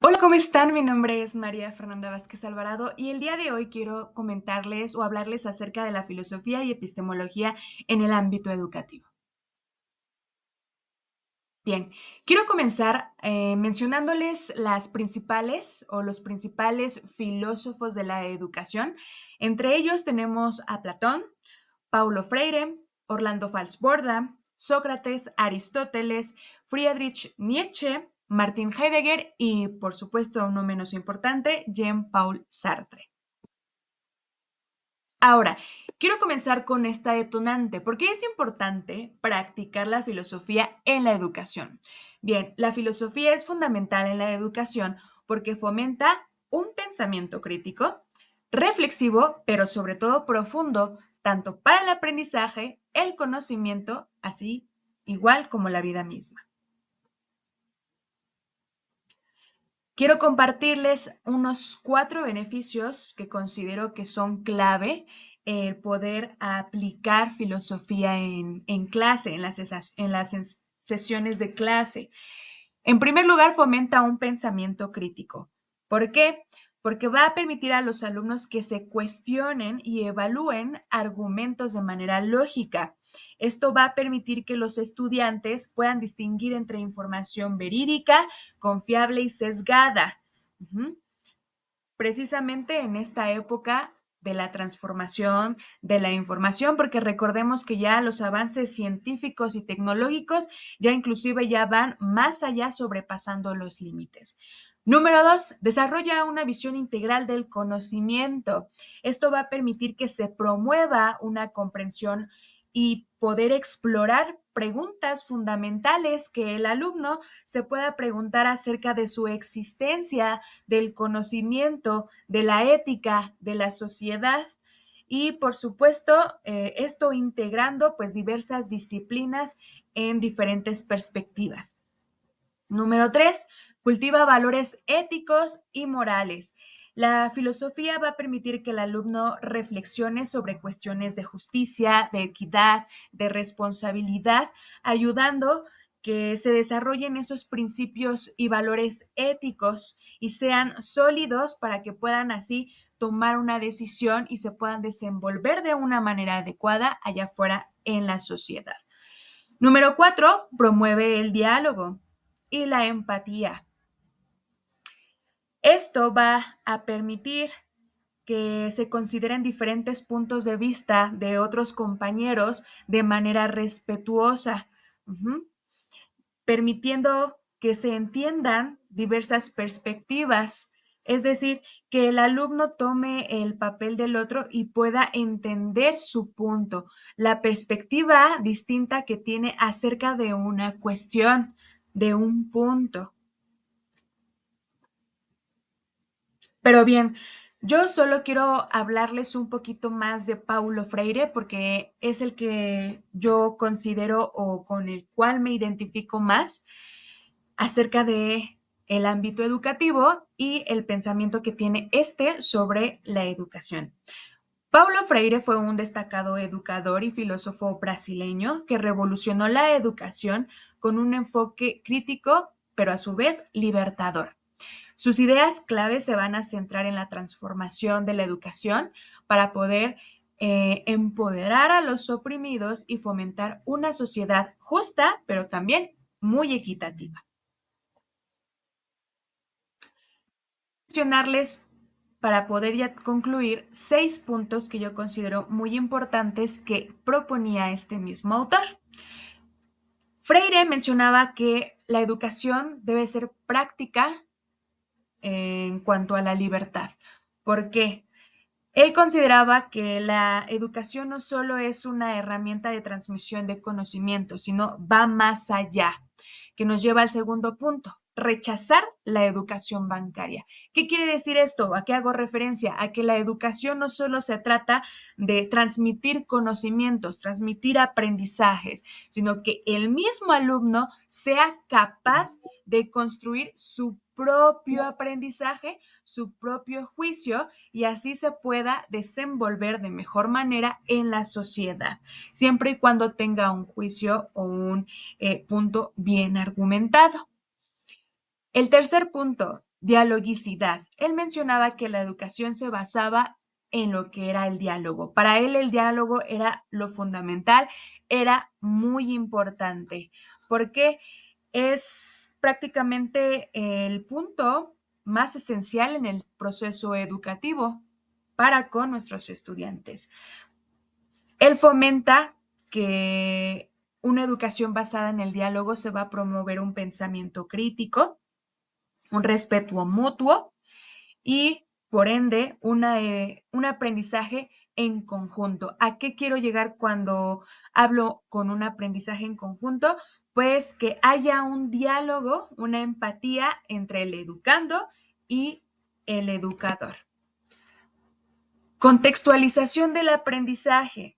Hola, ¿cómo están? Mi nombre es María Fernanda Vázquez Alvarado y el día de hoy quiero comentarles o hablarles acerca de la filosofía y epistemología en el ámbito educativo. Bien, quiero comenzar mencionándoles las principales o los principales filósofos de la educación. Entre ellos tenemos a Platón, Paulo Freire, Orlando Falsborda, Sócrates, Aristóteles, Friedrich Nietzsche, Martin Heidegger y, por supuesto, no menos importante, Jean-Paul Sartre. Ahora, quiero comenzar con esta detonante. ¿Por qué es importante practicar la filosofía en la educación? Bien, la filosofía es fundamental en la educación porque fomenta un pensamiento crítico, reflexivo, pero sobre todo profundo, tanto para el aprendizaje, el conocimiento, así igual como la vida misma. Quiero compartirles unos 4 beneficios que considero que son clave el poder aplicar filosofía en clase, en las sesiones de clase. En primer lugar, fomenta un pensamiento crítico. ¿Por qué? Porque va a permitir a los alumnos que se cuestionen y evalúen argumentos de manera lógica. Esto va a permitir que los estudiantes puedan distinguir entre información verídica, confiable y sesgada. Ujú. Precisamente en esta época de la transformación de la información, porque recordemos que ya los avances científicos y tecnológicos ya inclusive ya van más allá sobrepasando los límites. Número 2, desarrolla una visión integral del conocimiento. Esto va a permitir que se promueva una comprensión y poder explorar preguntas fundamentales que el alumno se pueda preguntar acerca de su existencia, del conocimiento, de la ética, de la sociedad y, por supuesto, esto integrando pues diversas disciplinas en diferentes perspectivas. Número 3, cultiva valores éticos y morales. La filosofía va a permitir que el alumno reflexione sobre cuestiones de justicia, de equidad, de responsabilidad, ayudando que se desarrollen esos principios y valores éticos y sean sólidos para que puedan así tomar una decisión y se puedan desenvolver de una manera adecuada allá afuera en la sociedad. Número 4, promueve el diálogo y la empatía. Esto va a permitir que se consideren diferentes puntos de vista de otros compañeros de manera respetuosa, ujú, permitiendo que se entiendan diversas perspectivas, es decir, que el alumno tome el papel del otro y pueda entender su punto, la perspectiva distinta que tiene acerca de una cuestión, de un punto. Pero bien, yo solo quiero hablarles un poquito más de Paulo Freire porque es el que yo considero o con el cual me identifico más acerca de el ámbito educativo y el pensamiento que tiene este sobre la educación. Paulo Freire fue un destacado educador y filósofo brasileño que revolucionó la educación con un enfoque crítico, pero a su vez libertador. Sus ideas claves se van a centrar en la transformación de la educación para poder empoderar a los oprimidos y fomentar una sociedad justa, pero también muy equitativa. Mencionarles para poder ya concluir 6 puntos que yo considero muy importantes que proponía este mismo autor. Freire mencionaba que la educación debe ser práctica en cuanto a la libertad. ¿Por qué? Él consideraba que la educación no solo es una herramienta de transmisión de conocimiento, sino va más allá, que nos lleva al segundo punto, rechazar la educación bancaria. ¿Qué quiere decir esto? ¿A qué hago referencia? A que la educación no solo se trata de transmitir conocimientos, transmitir aprendizajes, sino que el mismo alumno sea capaz de construir su propio aprendizaje, su propio juicio y así se pueda desenvolver de mejor manera en la sociedad, siempre y cuando tenga un juicio o un punto bien argumentado. El tercer punto, dialogicidad. Él mencionaba que la educación se basaba en lo que era el diálogo. Para él el diálogo era lo fundamental, era muy importante, porque es prácticamente el punto más esencial en el proceso educativo para con nuestros estudiantes. Él fomenta que una educación basada en el diálogo se va a promover un pensamiento crítico, un respeto mutuo y, por ende, un aprendizaje en conjunto. ¿A qué quiero llegar cuando hablo con un aprendizaje en conjunto? Pues que haya un diálogo, una empatía entre el educando y el educador. Contextualización del aprendizaje.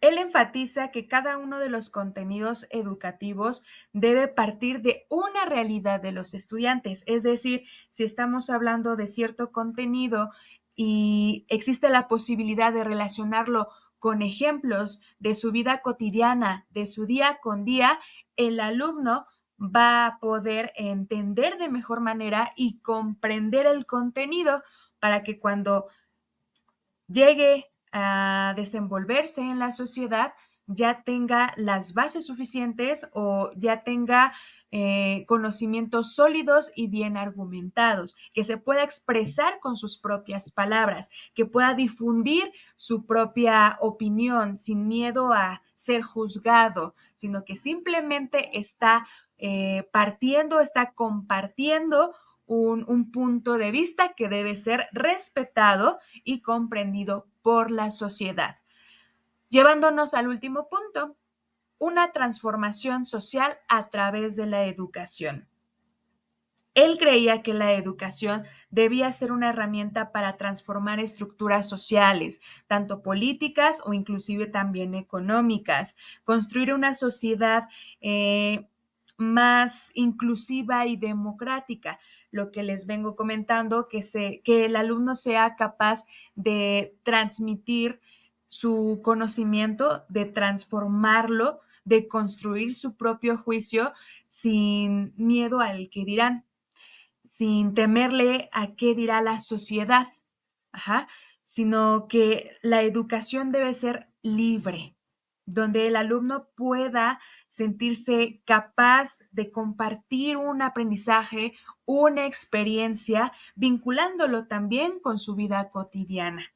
Él enfatiza que cada uno de los contenidos educativos debe partir de una realidad de los estudiantes. Es decir, si estamos hablando de cierto contenido y existe la posibilidad de relacionarlo con ejemplos de su vida cotidiana, de su día con día, el alumno va a poder entender de mejor manera y comprender el contenido para que cuando llegue a desenvolverse en la sociedad, ya tenga las bases suficientes o ya tenga conocimientos sólidos y bien argumentados, que se pueda expresar con sus propias palabras, que pueda difundir su propia opinión sin miedo a ser juzgado, sino que simplemente está partiendo, está compartiendo un punto de vista que debe ser respetado y comprendido por la sociedad. Llevándonos al último punto, una transformación social a través de la educación. Él creía que la educación debía ser una herramienta para transformar estructuras sociales, tanto políticas o inclusive también económicas, construir una sociedad más inclusiva y democrática. Lo que les vengo comentando, que el alumno sea capaz de transmitir su conocimiento, de transformarlo, de construir su propio juicio sin miedo al que dirán, sin temerle a qué dirá la sociedad, ajá, sino que la educación debe ser libre, donde el alumno pueda sentirse capaz de compartir un aprendizaje, una experiencia, vinculándolo también con su vida cotidiana.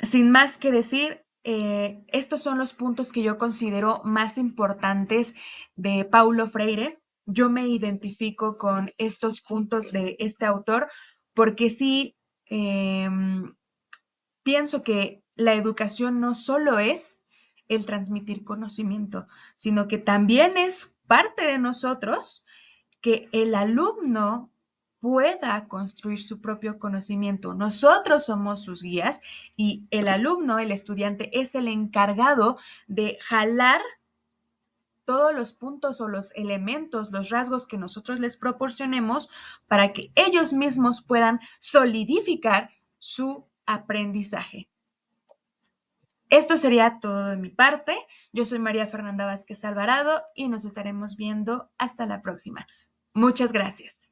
Sin más que decir, estos son los puntos que yo considero más importantes de Paulo Freire. Yo me identifico con estos puntos de este autor porque sí pienso que la educación no solo es el transmitir conocimiento, sino que también es parte de nosotros que el alumno pueda construir su propio conocimiento. Nosotros somos sus guías y el alumno, el estudiante, es el encargado de jalar todos los puntos o los elementos, los rasgos que nosotros les proporcionemos para que ellos mismos puedan solidificar su aprendizaje. Esto sería todo de mi parte. Yo soy María Fernanda Vázquez Alvarado y nos estaremos viendo hasta la próxima. Muchas gracias.